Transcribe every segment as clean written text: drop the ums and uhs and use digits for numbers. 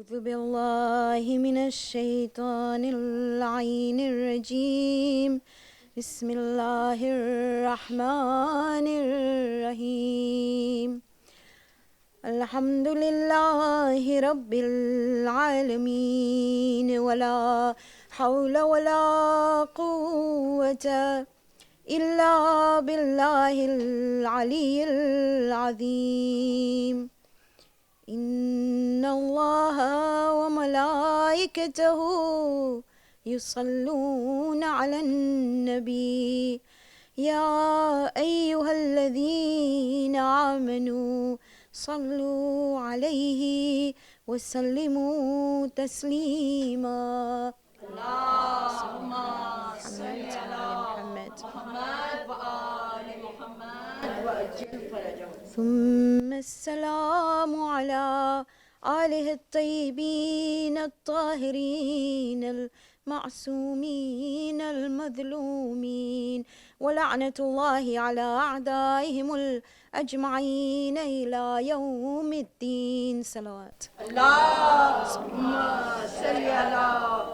أعوذ بالله من الشيطان اللعين الرجيم بسم الله الرحمن الرحيم الحمد لله رب العالمين ولا حول ولا قوة إلا بالله العلي العظيم إن الله وملائكته يصلون على النبي يا أيها الذين آمنوا صلوا عليه وسلموا تسليما اللهم صل على محمد وآل محمد وأجل فرجهم. ثم السلام على آله الطيبين الطاهرين المعصومين المظلومين ولعنة الله على أعدائهم الأجمعين إلى يوم الدين. صلوات. اللهم صل على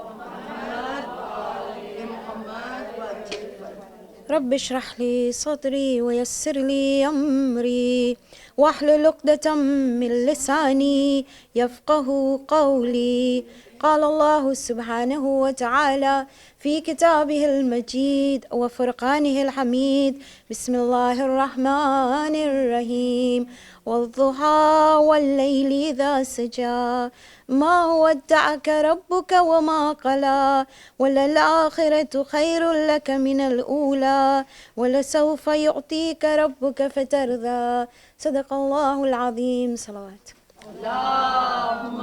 محمد وآل محمد وأجل فرجهم. رب اشرح لي صدري ويسر لي أمري واحلل عقدة من لساني يفقه قولي. قال الله سبحانه وتعالى في كتابه المجيد وفرقانه الحميد بسم الله الرحمن الرحيم والضحى والليل إذا سجى ما ودعك ربك وما قلى وللآخرة خير لك من الأولى ولسوف يعطيك ربك فترضى. صدق الله العظيم. صلوات. اللهم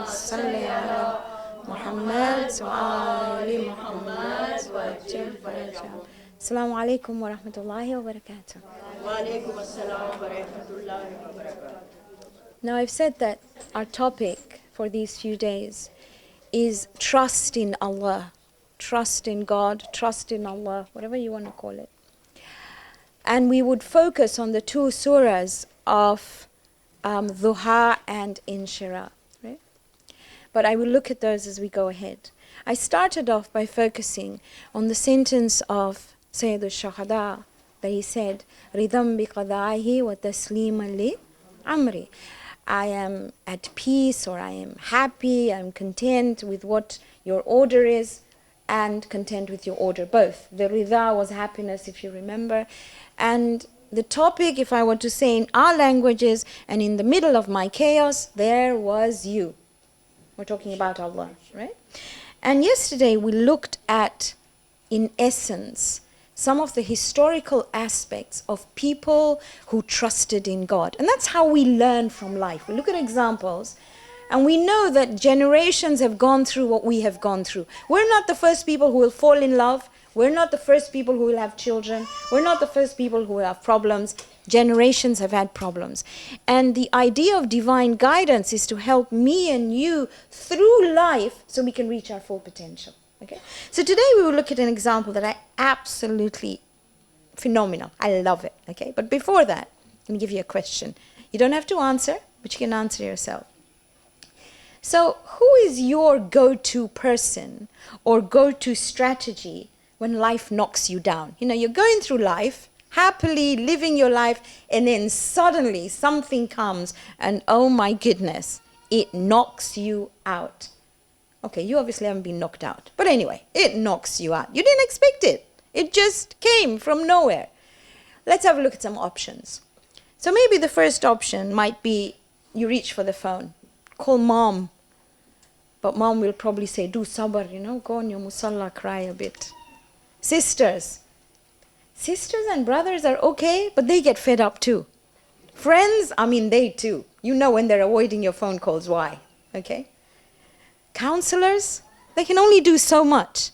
صل على محمد وآل محمد وأجل فرجهم. السلام عليكم ورحمة الله وبركاته. وعليكم السلام ورحمة الله وبركاته. Now I've said that our topic for these few days is trust in Allah, trust in God, trust in Allah, whatever you want to call it. And we would focus on the two surahs of Duha and Inshira. Right? But I will look at those as we go ahead. I started off by focusing on the sentence of Sayyid al-Shahada that he said, Ridam bi qada'ihi wa tasliman li amri. I am at peace, or I am happy, I am content with what your order is, and content with your order, both. The rida was happiness, if you remember. And the topic, if I were to say in our languages, and in the middle of my chaos, there was you. We're talking about Allah, right? And yesterday we looked at, in essence, some of the historical aspects of people who trusted in God. And that's how we learn from life. We look at examples, and we know that generations have gone through what we have gone through. We're not the first people who will fall in love. We're not the first people who will have children. We're not the first people who will have problems. Generations have had problems. And the idea of divine guidance is to help me and you through life so we can reach our full potential. Okay? So today we will look at an example that I absolutely phenomenal. I love it. Okay? But before that, let me give you a question. You don't have to answer, but you can answer yourself. So who is your go-to person or go-to strategy when life knocks you down? You know, you're going through life, happily living your life, and then suddenly something comes and oh my goodness, it knocks you out. Okay, you obviously haven't been knocked out. But anyway, it knocks you out. You didn't expect it. It just came from nowhere. Let's have a look at some options. So maybe the first option might be you reach for the phone. Call mom. But mom will probably say, do sabr, you know, go on your musalla, cry a bit. Sisters. Sisters and brothers are okay, but they get fed up too. Friends, I mean, they too. You know when they're avoiding your phone calls, why? Okay? Counselors, they can only do so much.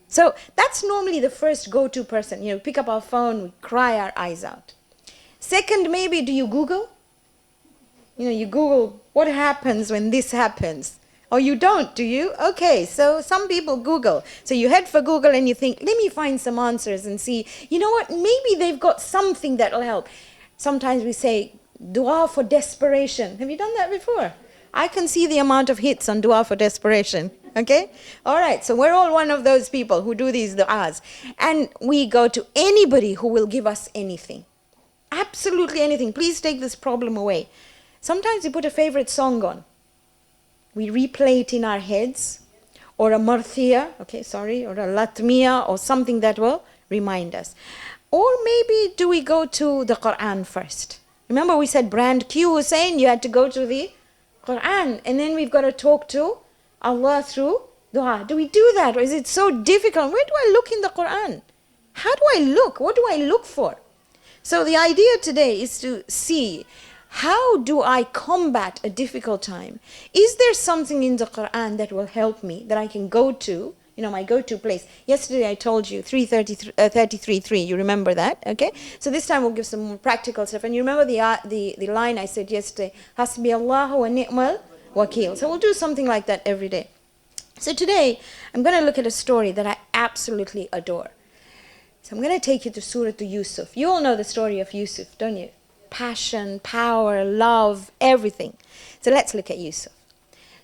So that's normally the first go-to person. You know, pick up our phone, we cry our eyes out. Second, maybe, do you Google? You know, you Google, what happens when this happens? Or you don't, do you? Okay, so some people Google. So you head for Google and you think, let me find some answers and see, you know what, maybe they've got something that'll help. Sometimes we say, dua for desperation. Have you done that before? I can see the amount of hits on dua for desperation. Okay? All right, so we're all one of those people who do these du'as. And we go to anybody who will give us anything. Absolutely anything. Please take this problem away. Sometimes we put a favorite song on. We replay it in our heads, or a marthia, or a latmiya, or something that will remind us. Or maybe do we go to the Quran first? Remember we said brand Q Hussein, you had to go to the Quran, and then we've got to talk to Allah through dua. Do we do that, or is it so difficult? Where do I look in the Quran? How do I look? What do I look for? So the idea today is to see, how do I combat a difficult time? Is there something in the Quran that will help me, that I can go to, my go-to place? Yesterday I told you 33:3. You remember that, okay? So this time we'll give some more practical stuff. And you remember the line I said yesterday, Hasbi Allahu wa ni'mal wakil. So we'll do something like that every day. So today I'm going to look at a story that I absolutely adore. So I'm going to take you to Surah to Yusuf. You all know the story of Yusuf, don't you? Passion, power, love, everything. So let's look at Yusuf.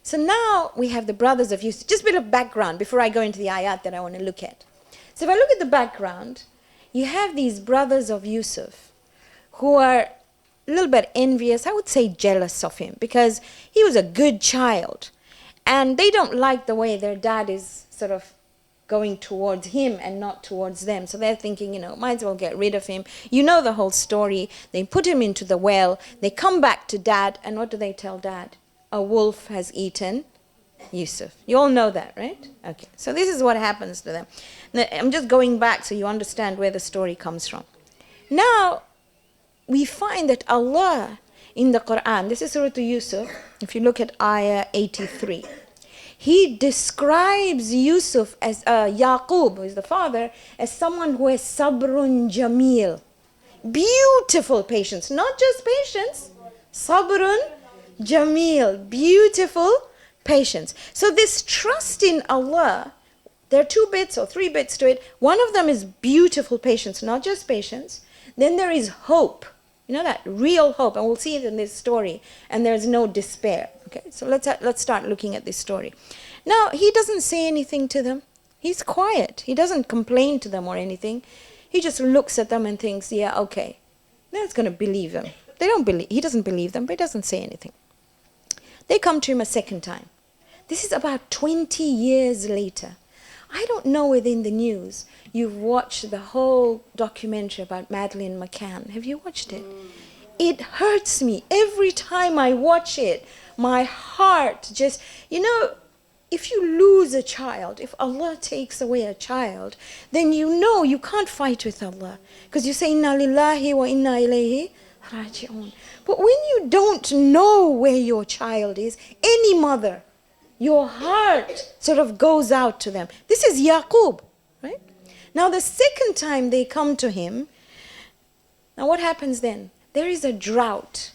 So now we have the brothers of Yusuf. Just a bit of background before I go into the ayat that I want to look at. So if I look at the background, you have these brothers of Yusuf who are a little bit envious, I would say jealous of him, because he was a good child. And they don't like the way their dad is sort of going towards him and not towards them. So they're thinking, might as well get rid of him. You know the whole story. They put him into the well. They come back to dad. And what do they tell dad? A wolf has eaten Yusuf. You all know that, right? Okay. So this is what happens to them. Now, I'm just going back so you understand where the story comes from. Now, we find that Allah in the Quran, this is Surah to Yusuf, if you look at Ayah 83, He describes Yusuf as Yaqub, who is the father, as someone who has sabrun jameel. Beautiful patience. Not just patience. Sabrun jameel. Beautiful patience. So this trust in Allah, there are 2 bits or 3 bits to it. One of them is beautiful patience, not just patience. Then there is hope. You know that? Real hope. And we'll see it in this story. And there's no despair. Okay, so let's start looking at this story. Now, he doesn't say anything to them. He's quiet. He doesn't complain to them or anything. He just looks at them and thinks, yeah, okay. They're going to believe him. He doesn't believe them, but he doesn't say anything. They come to him a second time. This is about 20 years later. I don't know whether in the news you've watched the whole documentary about Madeleine McCann. Have you watched it? It hurts me every time I watch it. My heart just, if you lose a child, if Allah takes away a child, then you can't fight with Allah. Because you say, Inna lillahi wa inna ilayhi raji'un. But when you don't know where your child is, any mother, your heart sort of goes out to them. This is Yaqub, right? Now the second time they come to him, now what happens then? There is a drought.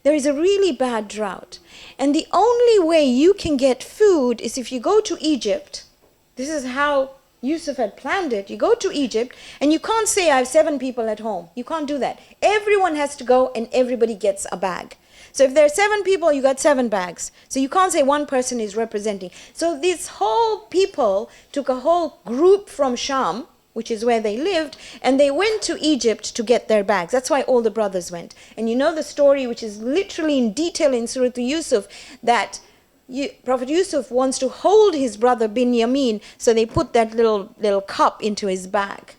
There is a really bad drought. And the only way you can get food is if you go to Egypt. This is how Yusuf had planned it. You go to Egypt and you can't say, I have 7 people at home. You can't do that. Everyone has to go and everybody gets a bag. So if there are 7 people, you got 7 bags. So you can't say one person is representing. So this whole people took a whole group from Sham, which is where they lived, and they went to Egypt to get their bags. That's why all the brothers went. And you know the story, which is literally in detail in Surah Yusuf, that Prophet Yusuf wants to hold his brother Binyamin, so they put that little cup into his bag.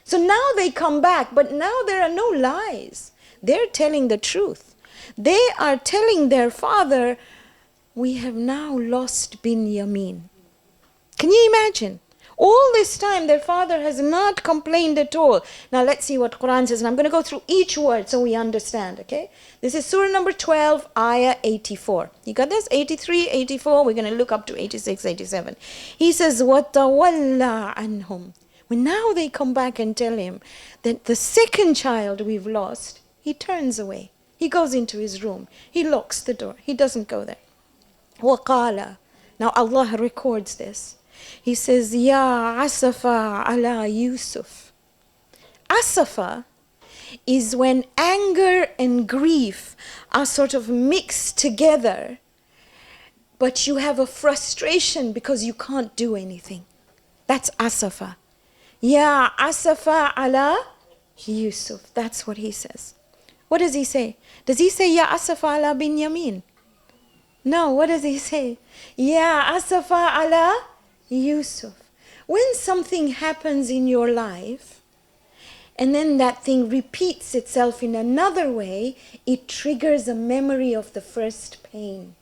So now they come back, but now there are no lies. They're telling the truth. They are telling their father, we have now lost Binyamin. Can you imagine? All this time their father has not complained at all. Now let's see what Quran says. And I'm going to go through each word so we understand, okay? This is Surah number 12, Ayah 84. You got this? 83, 84. We're going to look up to 86, 87. He says, وَتَوَلَّى عَنْهُمْ. When now they come back and tell him that the second child we've lost, he turns away. He goes into his room. He locks the door. He doesn't go there. وَقَالَ. Now Allah records this. He says, Ya asafa ala Yusuf. Asafa is when anger and grief are sort of mixed together but you have a frustration because you can't do anything. That's asafa. Ya asafa ala Yusuf. That's what he says. What does he say? Does he say Ya asafa ala Binyamin? No, what does he say? Ya asafa ala Yusuf. When something happens in your life, and then that thing repeats itself in another way, it triggers a memory of the first pain.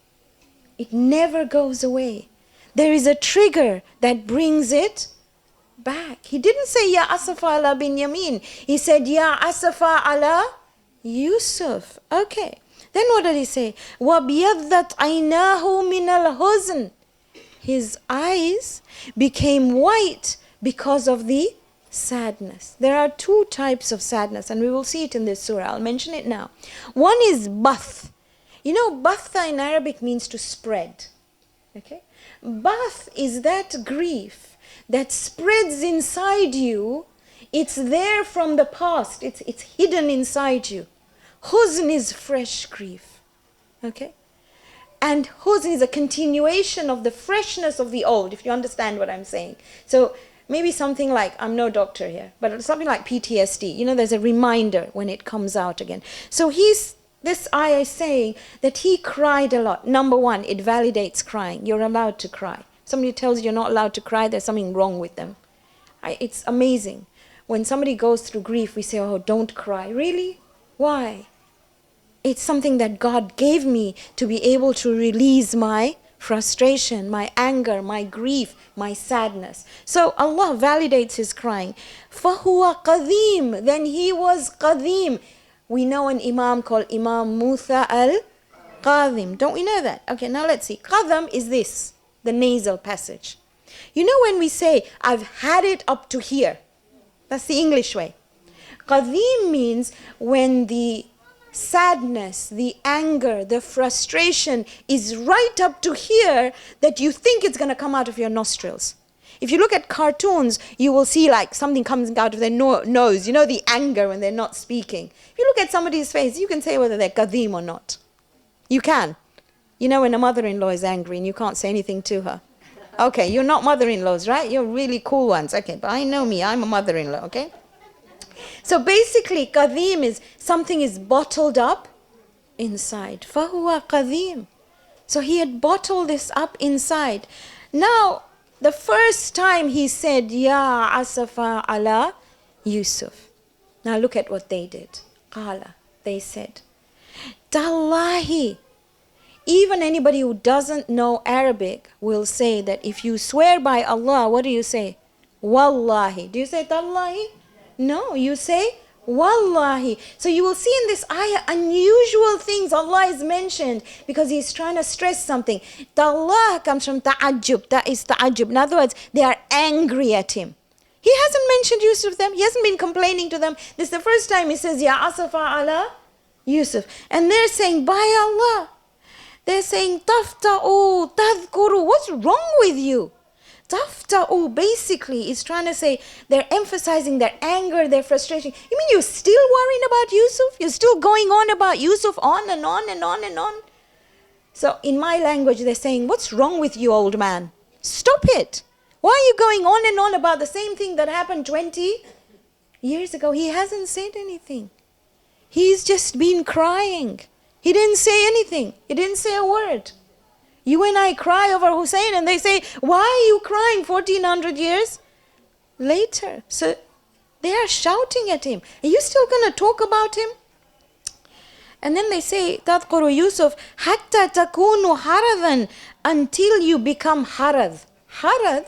It never goes away. There is a trigger that brings it back. He didn't say Ya asafa ala Binyamin. He said Ya asafa ala Yusuf. Okay. Then what did he say? وَبْيَضَّتْ عَيْنَاهُ مِنَ الْحُزْنِ. His eyes became white because of the sadness. There are two types of sadness, and we will see it in this surah. I'll mention it now. One is bath. You know, batha in Arabic means to spread. Okay? Bath is that grief that spreads inside you. It's there from the past. It's hidden inside you. Huzn is fresh grief. Okay? And huzn is a continuation of the freshness of the old, if you understand what I'm saying. So maybe something like, I'm no doctor here, but something like PTSD. You know, there's a reminder when it comes out again. So this ayah is saying that he cried a lot. Number one, it validates crying. You're allowed to cry. Somebody tells you you're not allowed to cry, there's something wrong with them. It's amazing. When somebody goes through grief, we say, oh, don't cry. Really? Why? It's something that God gave me to be able to release my frustration, my anger, my grief, my sadness. So Allah validates his crying. فَهُوَ قَدِيم. Then he was qadeem. We know an imam called Imam Musa al-Qadim. Don't we know that? Okay, now let's see. Qadam is this, the nasal passage. You know when we say, I've had it up to here. That's the English way. Qadeem means when the sadness, the anger, the frustration is right up to here that you think it's going to come out of your nostrils. If you look at cartoons, you will see like something comes out of their nose. You know the anger when they're not speaking. If you look at somebody's face, you can say whether they're qadeem or not. You can. You know when a mother-in-law is angry and you can't say anything to her. Okay, you're not mother-in-laws, right? You're really cool ones. Okay, but I know me. I'm a mother-in-law, okay? So basically, qadeem is something is bottled up inside. فَهُوَ قَدِيم. So he had bottled this up inside. Now, the first time he said, Ya asafa ala Yusuf. Now look at what they did. Qala. They said, Tallahi. Even anybody who doesn't know Arabic will say that if you swear by Allah, what do you say? Wallahi. Do you say Tallahi? No, you say Wallahi. So you will see in this ayah unusual things Allah is mentioned because He's trying to stress something. Tallah comes from ta'ajjub. That is ta'ajjub. In other words, they are angry at him. He hasn't mentioned Yusuf to them. He hasn't been complaining to them. This is the first time he says, Ya asafa ala Yusuf. And they're saying, by Allah. They're saying, Tafta'u, tadhkuru. What's wrong with you? Tafta'u basically is trying to say they're emphasizing their anger, their frustration. You mean you're still worrying about Yusuf? You're still going on about Yusuf on and on and on and on? So in my language they're saying, what's wrong with you, old man? Stop it. Why are you going on and on about the same thing that happened 20 years ago? He hasn't said anything. He's just been crying. He didn't say anything. He didn't say a word. You and I cry over Hussein and they say, why are you crying 1400 years later? So they are shouting at him. Are you still going to talk about him? And then they say, Tadhkuru Yusuf, hatta takunu haradhan, until you become harad. Harad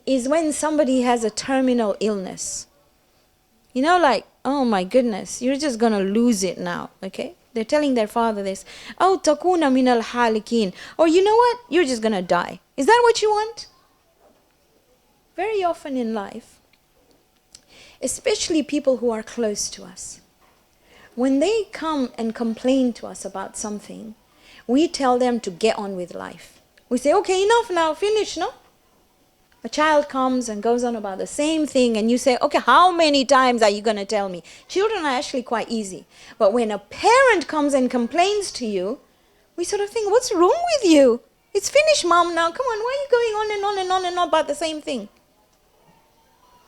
is when somebody has a terminal illness. You know, like, oh my goodness, you're just going to lose it now, okay? They're telling their father this. Oh, takuna min al-halikin. Or you know what? You're just going to die. Is that what you want? Very often in life, especially people who are close to us, when they come and complain to us about something, we tell them to get on with life. We say, okay, enough now, finish, no? A child comes and goes on about the same thing and you say, okay, how many times are you going to tell me? Children are actually quite easy. But when a parent comes and complains to you, we sort of think, what's wrong with you? It's finished, Mom, now. Come on, why are you going on and on and on and on about the same thing?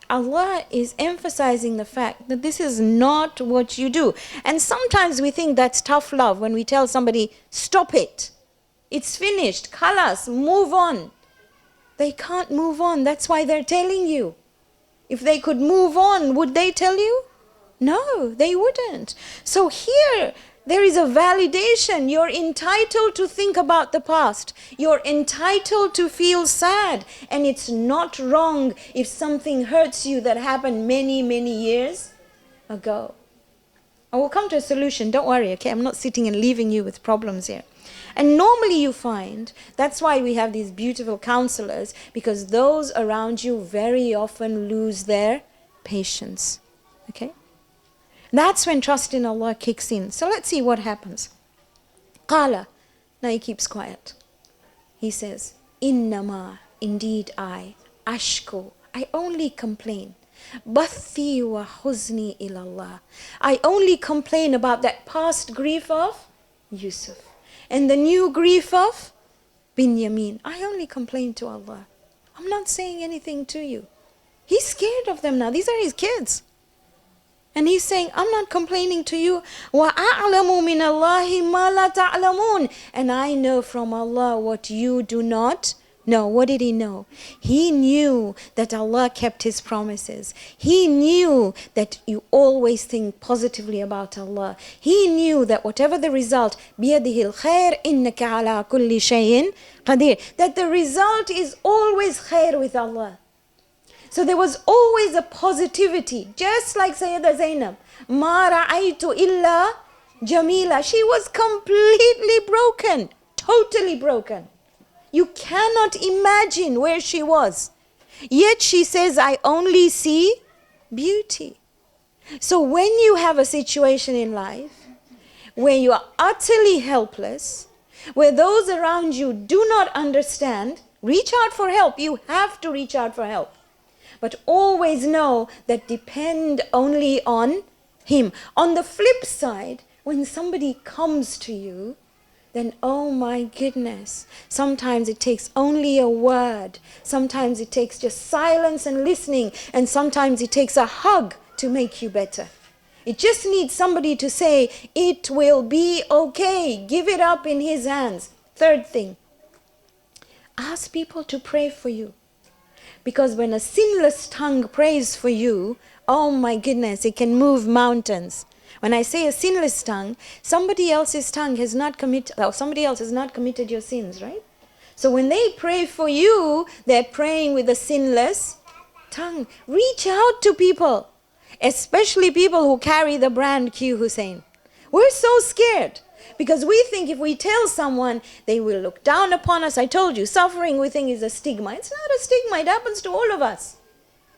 Allah is emphasizing the fact that this is not what you do. And sometimes we think that's tough love when we tell somebody, stop it. It's finished. Khalas, move on. They can't move on. That's why they're telling you. If they could move on, would they tell you? No, they wouldn't. So here, there is a validation. You're entitled to think about the past. You're entitled to feel sad. And it's not wrong if something hurts you that happened many, many years ago. I will come to a solution. Don't worry, okay? I'm not sitting and leaving you with problems here. And normally you find, that's why we have these beautiful counselors, because those around you very often lose their patience. Okay? That's when trust in Allah kicks in. So let's see what happens. Qala. Now he keeps quiet. He says, Innama, indeed I, ashku, I only complain. Bathi wa huzni ilallah. I only complain about that past grief of Yusuf. And the new grief of Binyamin. I only complain to Allah. I'm not saying anything to you. He's scared of them now. These are his kids. And he's saying, I'm not complaining to you. وَأَعْلَمُ مِنَ اللَّهِ مَا لَا تَعْلَمُونَ. And I know from Allah what you do not know. What did he know? He knew that Allah kept his promises. He knew that you always think positively about Allah. He knew that whatever the result, بِيَدِهِ الْخَيْرِ إِنَّكَ عَلَىٰ كُلِّ شَيْءٍ قَدِيرٍ. That the result is always khair with Allah. So there was always a positivity, just like Sayyidah Zainab. مَا رَأَيْتُ إِلَّا جَمِيلًا. She was completely broken, totally broken. You cannot imagine where she was. Yet she says, I only see beauty. So when you have a situation in life where you are utterly helpless, where those around you do not understand, reach out for help. You have to reach out for help. But always know that depend only on Him. On the flip side, when somebody comes to you, then oh my goodness, sometimes it takes only a word. Sometimes it takes just silence and listening. And sometimes it takes a hug to make you better. It just needs somebody to say, it will be okay. Give it up in His hands. Third thing, ask people to pray for you. Because when a sinless tongue prays for you, oh my goodness, it can move mountains. When I say a sinless tongue, somebody else's tongue has not committed, or somebody else has not committed your sins, right? So when they pray for you, they're praying with a sinless tongue. Reach out to people, especially people who carry the brand Q Hussein. We're so scared. Because we think if we tell someone, they will look down upon us. I told you, suffering we think is a stigma. It's not a stigma. It happens to all of us.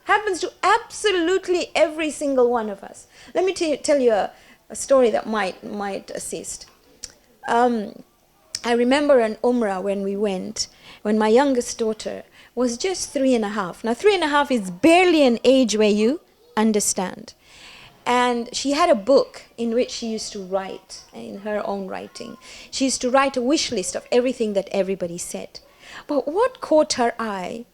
Happens to absolutely every single one of us. Let me tell you a story that might assist. I remember an Umrah when we went, when my youngest daughter was just 3.5. Now 3.5 is barely an age where you understand. And she had a book in which she used to write, in her own writing. She used to write a wish list of everything that everybody said. But what caught her eye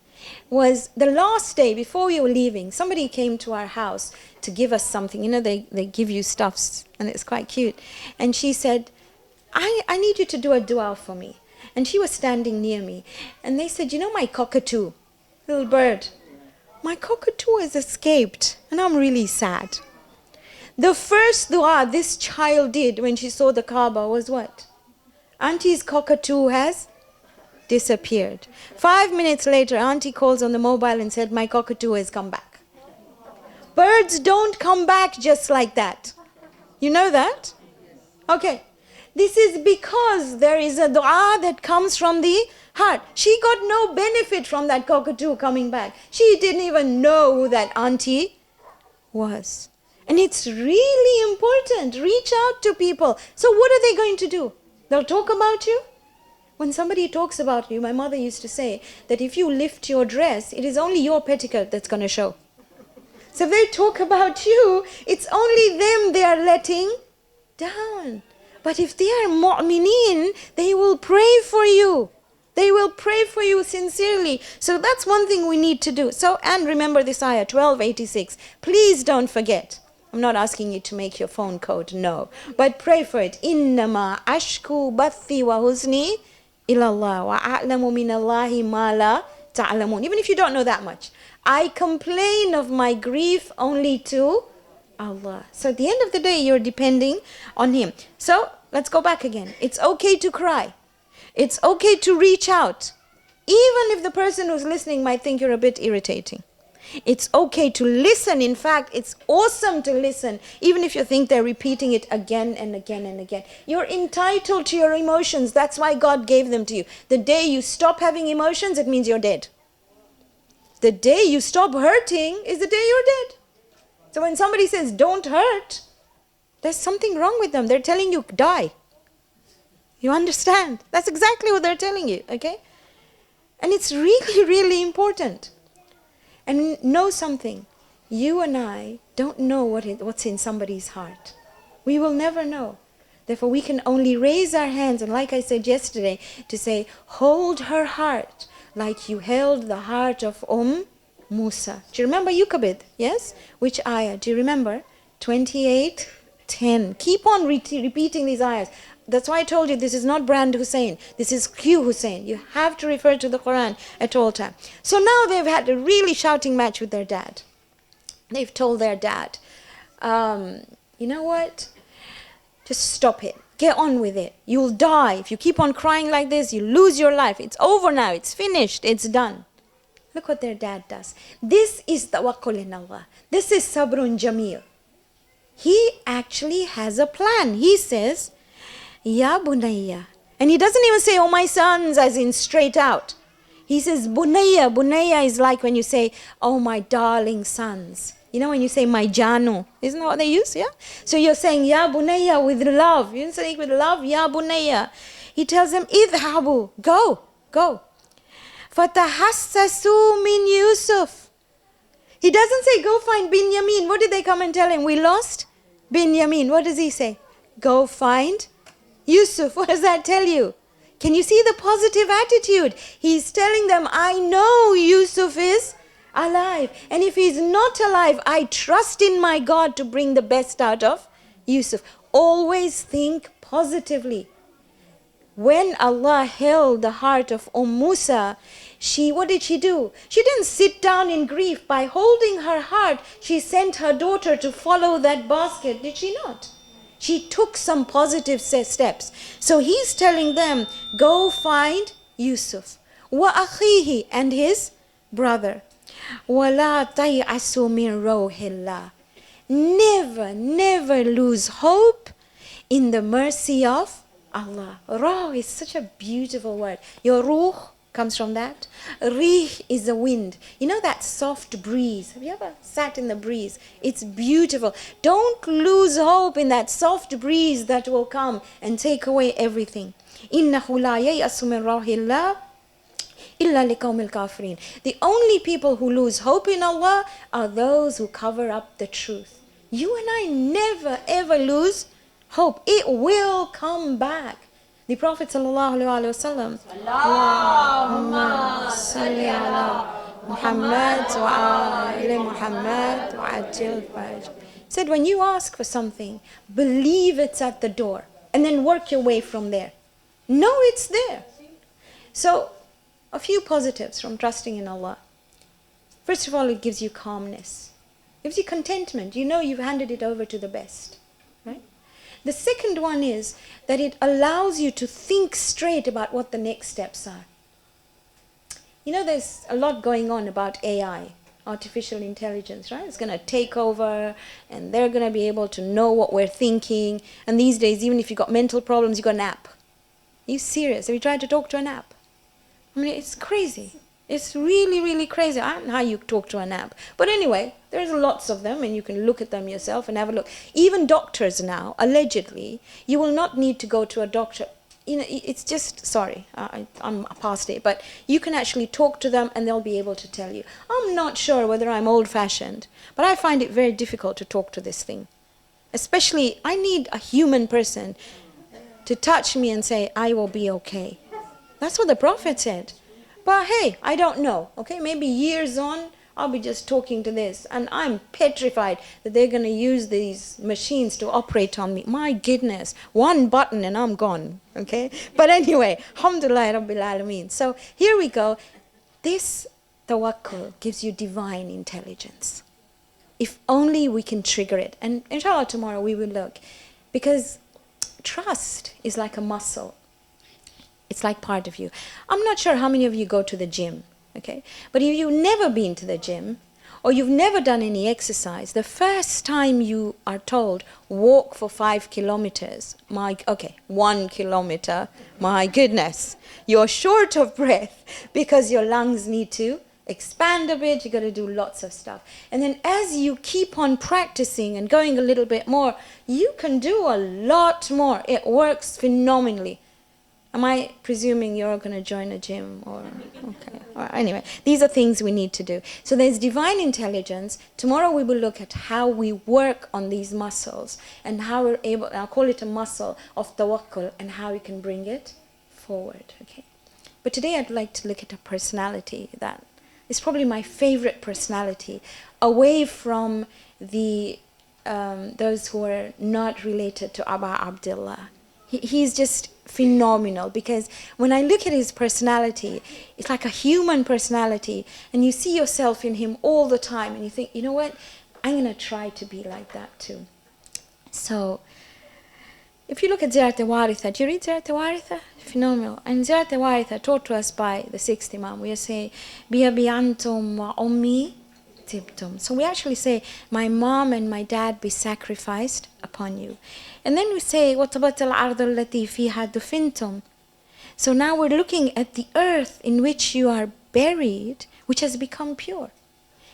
was the last day before we were leaving, somebody came to our house to give us something. You know, they give you stuffs, and it's quite cute. And she said, I need you to do a dua for me. And she was standing near me. And they said, you know my cockatoo, little bird, my cockatoo has escaped, and I'm really sad. The first dua this child did when she saw the Kaaba was what? Auntie's cockatoo has disappeared. 5 minutes later, Auntie calls on the mobile and said, my cockatoo has come back. Birds don't come back just like that. You know that? Okay. This is because there is a dua that comes from the heart. She got no benefit from that cockatoo coming back. She didn't even know who that auntie was. And it's really important. Reach out to people. So what are they going to do? They'll talk about you? When somebody talks about you, my mother used to say that if you lift your dress, it is only your petticoat that's going to show. So if they talk about you, it's only them they are letting down. But if they are mu'mineen, they will pray for you. They will pray for you sincerely. So that's one thing we need to do. So, and remember this ayah, 1286. Please don't forget. I'm not asking you to make your phone code, no. But pray for it. Innama ashku bathi wa huzni ilallah wa a'lamu minallahi ma la ta'lamun. Even if you don't know that much. I complain of my grief only to Allah. So at the end of the day, you're depending on Him. So let's go back again. It's okay to cry. It's okay to reach out. Even if the person who's listening might think you're a bit irritating. It's okay to listen. In fact, it's awesome to listen, even if you think they're repeating it again and again and again. You're entitled to your emotions. That's why God gave them to you. The day you stop having emotions, it means you're dead. The day you stop hurting is the day you're dead. So when somebody says, don't hurt, there's something wrong with them. They're telling you, die. You understand? That's exactly what they're telling you, okay? And it's really, really important. And know something. You and I don't know what's in somebody's heart. We will never know. Therefore, we can only raise our hands, and like I said yesterday, to say, hold her heart like you held the heart of Musa. Do you remember Yuqabid? Yes? Which ayah? Do you remember? 28:10. Keep on repeating these ayahs. That's why I told you this is not Brand Hussein. This is Q Hussein. You have to refer to the Quran at all times. So now they've had a really shouting match with their dad. They've told their dad, you know what? Just stop it. Get on with it. You'll die. If you keep on crying like this, you lose your life. It's over now. It's finished. It's done. Look what their dad does. This is tawakkul in Allah. This is sabrun jameel. He actually has a plan. He says, Ya bunayya. And he doesn't even say, oh my sons, as in straight out. He says, bunayya. Bunayya is like when you say, oh my darling sons. You know when you say, my janu. Isn't that what they use? Yeah? So you're saying, Ya bunayya with love. You say it with love, Ya bunayya. He tells them, idhabu. Go. Go. Fatahassasu min Yusuf. He doesn't say, go find Binyamin. What did they come and tell him? We lost Binyamin. What does he say? Go find Yusuf. What does that tell you? Can you see the positive attitude? He's telling them, I know Yusuf is alive. And if he's not alive, I trust in my God to bring the best out of Yusuf. Always think positively. When Allah held the heart of Musa, what did she do? She didn't sit down in grief. By holding her heart, she sent her daughter to follow that basket. Did she not? She took some positive steps. So he's telling them, go find Yusuf. Wa akhihi, and his brother. Wala tay'asu min rawhillah. Never, never lose hope in the mercy of Allah. Ruh is such a beautiful word. Your ruh comes from that. Rih is the wind. You know that soft breeze? Have you ever sat in the breeze? It's beautiful. Don't lose hope in that soft breeze that will come and take away everything. Innahu la yay'asu min rawhillah illa liqawmil kafirin. The only people who lose hope in Allah are those who cover up the truth. You and I never ever lose hope. It will come back. The Prophet ﷺ, Allahumma salli ala Muhammad wa ali Muhammad wa ajil faraj. Said when you ask for something, believe it's at the door and then work your way from there. Know it's there. So a few positives from trusting in Allah. First of all, it gives you calmness. It gives you contentment. You know you've handed it over to the best. Right? The second one is that it allows you to think straight about what the next steps are. You know, there's a lot going on about AI, artificial intelligence, right? It's going to take over and they're going to be able to know what we're thinking. And these days, even if you've got mental problems, you've got an app. Are you serious? Have you tried to talk to an app? I mean, it's crazy. It's really, really crazy. I don't know how you talk to an app. But anyway, there's lots of them and you can look at them yourself and have a look. Even doctors now, allegedly, you will not need to go to a doctor. You know, it's just, sorry, I'm past it, but you can actually talk to them and they'll be able to tell you. I'm not sure whether I'm old-fashioned, but I find it very difficult to talk to this thing. Especially, I need a human person to touch me and say, I will be okay. That's what the Prophet said. But hey, I don't know. Okay, maybe years on, I'll be just talking to this, and I'm petrified that they're going to use these machines to operate on me. My goodness, one button and I'm gone. Okay, but anyway, alhamdulillah rabbil alameen. So here we go. This tawakkul gives you divine intelligence. If only we can trigger it. And inshallah tomorrow we will look. Because trust is like a muscle. It's like part of you. I'm not sure how many of you go to the gym, okay? But if you've never been to the gym, or you've never done any exercise, the first time you are told, walk for 5 kilometers, 1 kilometer, my goodness, you're short of breath because your lungs need to expand a bit, you got to do lots of stuff. And then as you keep on practicing and going a little bit more, you can do a lot more. It works phenomenally. Am I presuming you're going to join a gym? Okay. Anyway, these are things we need to do. So there's divine intelligence. Tomorrow we will look at how we work on these muscles and how we're able, I'll call it a muscle of tawakkul, and how we can bring it forward. Okay. But today I'd like to look at a personality that is probably my favorite personality, away from the those who are not related to Aba Abdullah. He's just phenomenal, because when I look at his personality, it's like a human personality, and you see yourself in him all the time, and you think, you know what, I'm going to try to be like that too. So, if you look at Ziyarat al-Waritha, do you read Ziyarat al-Waritha? Phenomenal. And Ziyarat al-Waritha, taught to us by the sixth Imam, we say, Biyabi antum wa ummi tibtum. So we actually say, my mom and my dad be sacrificed upon you. And then we say, وَطَبَتَ الْعَرْضَ الَّتِي فِيهَا دُفِنْتُمْ. So now we're looking at the earth in which you are buried, which has become pure.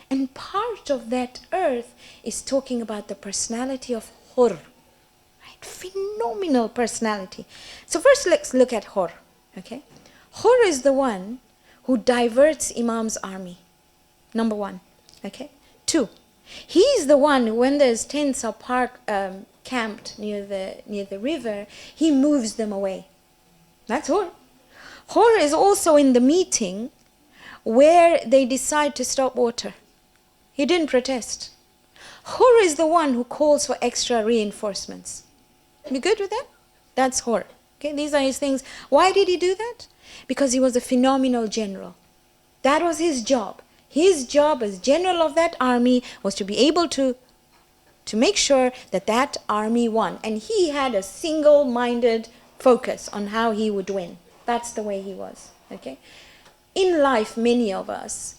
And part of that earth is talking about the personality of Hur. Right? Phenomenal personality. So first let's look at Hur. Okay? Hur is the one who diverts Imam's army. Number one. Okay? 2. He's the one who, when there's tents or camped near the river, he moves them away. That's Hur. Hur is also in the meeting where they decide to stop water. He didn't protest. Hur is the one who calls for extra reinforcements. You good with that? That's Hur. Okay, these are his things. Why did he do that? Because he was a phenomenal general. That was his job. His job as general of that army was to be able to make sure that that army won. And he had a single-minded focus on how he would win. That's the way he was. Okay? In life, many of us,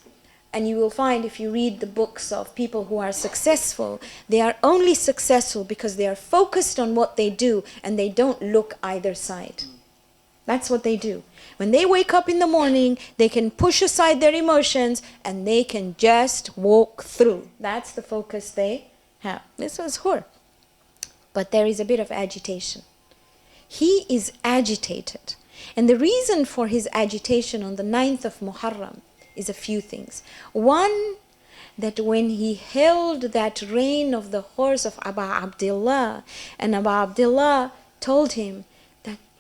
and you will find if you read the books of people who are successful, they are only successful because they are focused on what they do and they don't look either side. That's what they do. When they wake up in the morning, they can push aside their emotions and they can just walk through. That's the focus they have. This was Hur. But there is a bit of agitation. He is agitated. And the reason for his agitation on the 9th of Muharram is a few things. One, that when he held that rein of the horse of Aba Abdullah, and Aba Abdullah told him,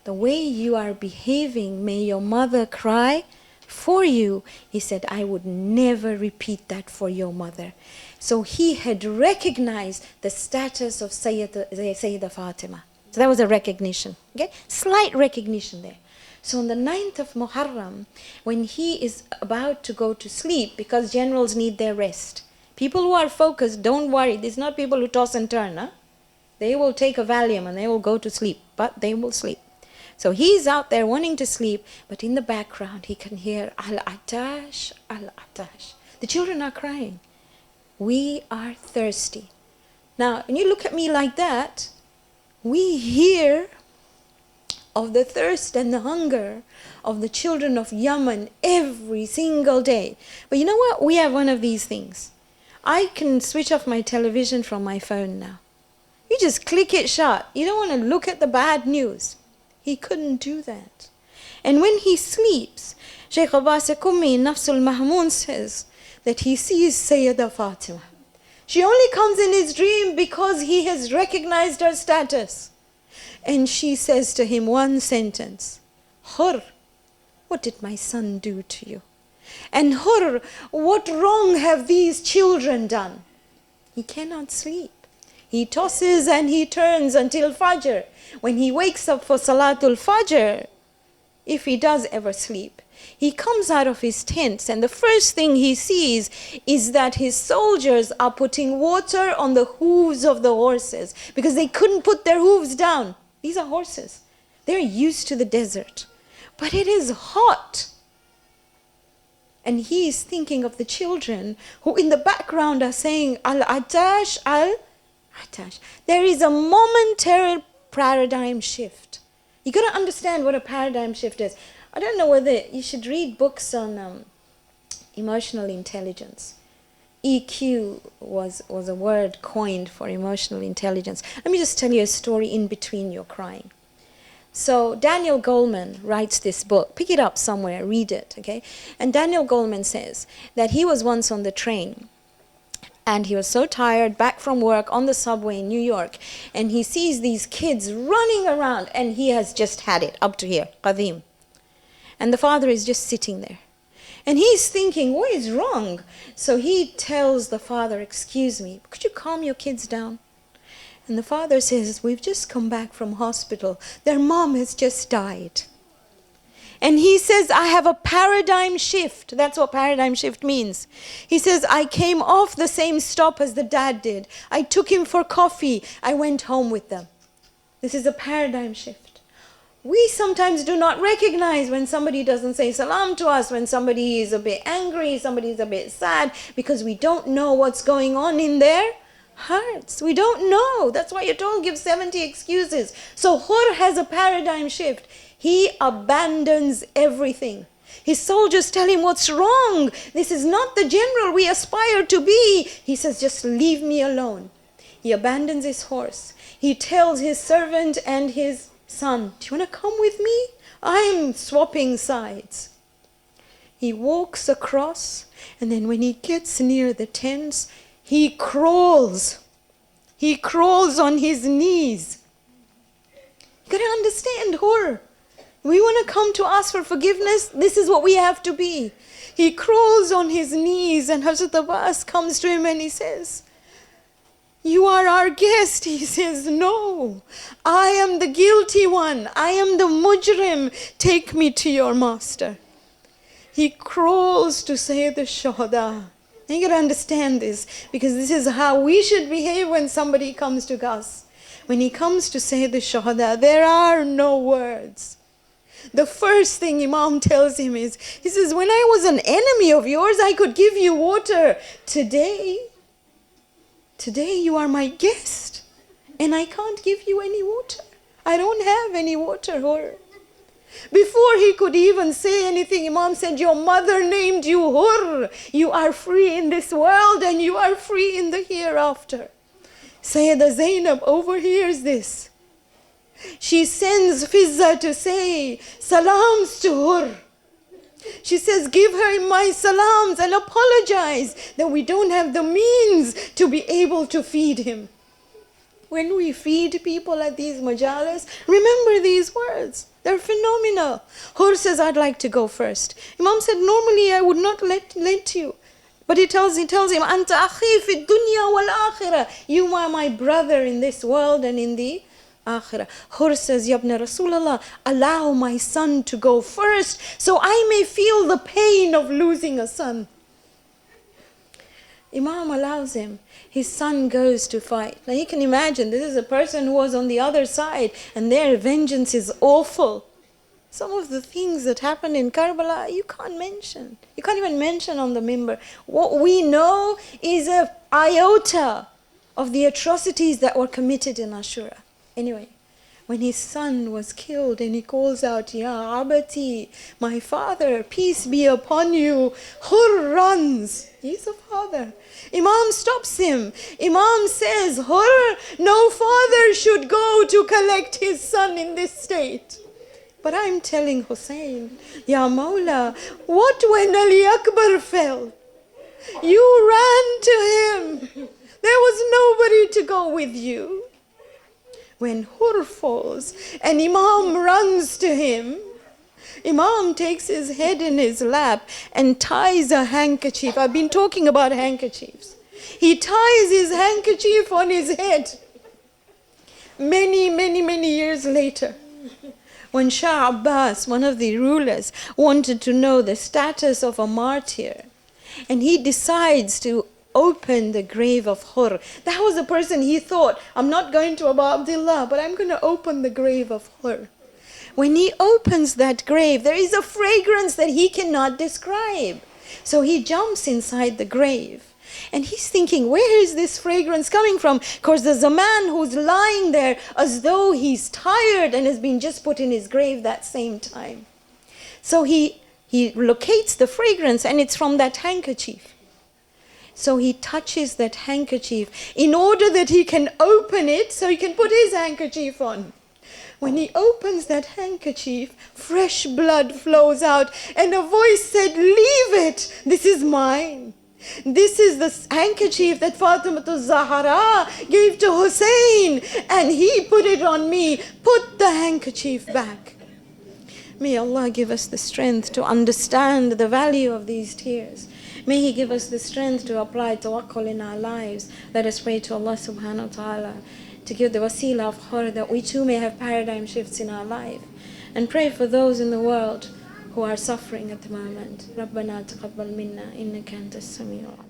the way you are behaving, may your mother cry for you. He said, I would never repeat that for your mother. So he had recognized the status of Sayyidah Fatima. So that was a recognition. Okay? Slight recognition there. So on the 9th of Muharram, when he is about to go to sleep, because generals need their rest. People who are focused, don't worry. These are not people who toss and turn. Huh? They will take a Valium and they will go to sleep. But they will sleep. So he's out there wanting to sleep, but in the background he can hear Al-Atash, Al-Atash. The children are crying. We are thirsty. Now, when you look at me like that, we hear of the thirst and the hunger of the children of Yemen every single day. But you know what? We have one of these things. I can switch off my television from my phone now. You just click it shut. You don't want to look at the bad news. He couldn't do that. And when he sleeps, Shaykh Abbas Kummi in Nafsul Mahmoon says that he sees Sayyidah Fatima. She only comes in his dream because he has recognized her status. And she says to him one sentence, Hur, what did my son do to you? And Hur, what wrong have these children done? He cannot sleep. He tosses and he turns until Fajr. When he wakes up for Salatul Fajr, if he does ever sleep, he comes out of his tents and the first thing he sees is that his soldiers are putting water on the hooves of the horses because they couldn't put their hooves down. These are horses. They're used to the desert. But it is hot. And he is thinking of the children who in the background are saying, Al-Atash, Al-Atash. There is a momentary paradigm shift. You got to understand what a paradigm shift is. I don't know whether you should read books on emotional intelligence. EQ was a word coined for emotional intelligence. Let me just tell you a story in between your crying. So Daniel Goleman writes this book. Pick it up somewhere, read it, okay? And Daniel Goleman says that he was once on the train and he was so tired, back from work on the subway in New York, and he sees these kids running around and he has just had it up to here, Qadeem. And the father is just sitting there. And he's thinking, what is wrong? So he tells the father, excuse me, could you calm your kids down? And the father says, we've just come back from hospital. Their mom has just died. And he says, I have a paradigm shift. That's what paradigm shift means. He says, I came off the same stop as the dad did. I took him for coffee. I went home with them. This is a paradigm shift. We sometimes do not recognize when somebody doesn't say salam to us, when somebody is a bit angry, somebody is a bit sad, because we don't know what's going on in their hearts. We don't know. That's why you don't give 70 excuses. So Hur has a paradigm shift. He abandons everything. His soldiers tell him, what's wrong? This is not the general we aspire to be. He says, just leave me alone. He abandons his horse. He tells his servant and his son, do you want to come with me? I'm swapping sides. He walks across, and then when he gets near the tents, he crawls. He crawls on his knees. You got to understand, Hur. We want to come to ask for forgiveness. This is what we have to be. He crawls on his knees, and Hazrat Abbas comes to him and he says, you are our guest. He says, no, I am the guilty one. I am the mujrim. Take me to your master. He crawls to say the Shuhada. You got to understand this, because this is how we should behave when somebody comes to us. When he comes to say the Shuhada, there are no words. The first thing Imam tells him is, he says, when I was an enemy of yours, I could give you water. Today you are my guest, and I can't give you any water. I don't have any water, Hur. Before he could even say anything, Imam said, your mother named you Hur. You are free in this world and you are free in the hereafter. Sayyidah Zainab overhears this. She sends Fizza to say salams to Hur. She says, give her my salams and apologize that we don't have the means to be able to feed him. When we feed people at these majalis, remember these words. They're phenomenal. Hur says, I'd like to go first. Imam said, normally I would not let you. But he tells him, Anta akhi fi dunya wal akhirah. You are my brother in this world and in the akhirah. Hur says, Yabna Rasulallah, allow my son to go first so I may feel the pain of losing a son. Imam allows him. His son goes to fight. Now you can imagine, this is a person who was on the other side and their vengeance is awful. Some of the things that happened in Karbala, you can't mention. You can't even mention on the mimbar. What we know is an iota of the atrocities that were committed in Ashura. Anyway, when his son was killed and he calls out, Ya Abati, my father, peace be upon you, Hur runs. He's a father. Imam stops him. Imam says, Hur, no father should go to collect his son in this state. But I'm telling Hussein, Ya Mawla, what when Ali Akbar fell? You ran to him. There was nobody to go with you. When Hur falls and Imam runs to him, Imam takes his head in his lap and ties a handkerchief. I've been talking about handkerchiefs. He ties his handkerchief on his head. Many years later, when Shah Abbas, one of the rulers, wanted to know the status of a martyr, and he decides to open the grave of Hur. That was the person he thought, I'm not going to Abu Abdullah, but I'm going to open the grave of Hur. When he opens that grave, there is a fragrance that he cannot describe. So he jumps inside the grave. And he's thinking, where is this fragrance coming from? Because there's a man who's lying there as though he's tired and has been just put in his grave that same time. So he locates the fragrance, and it's from that handkerchief. So he touches that handkerchief in order that he can open it so he can put his handkerchief on. When he opens that handkerchief, fresh blood flows out, and a voice said, leave it, this is mine. This is the handkerchief that Zahra gave to Hussein, and he put it on me. Put the handkerchief back. May Allah give us the strength to understand the value of these tears. May He give us the strength to apply tawakkul in our lives. Let us pray to Allah subhanahu wa ta'ala to give the wasila of Hur, that we too may have paradigm shifts in our life. And pray for those in the world who are suffering at the moment. رَبَّنَا تَقَبَّلْ مِنَّا إِنَّكَ أَنْتَ السَّمِيعُ الْعَلِيمُ.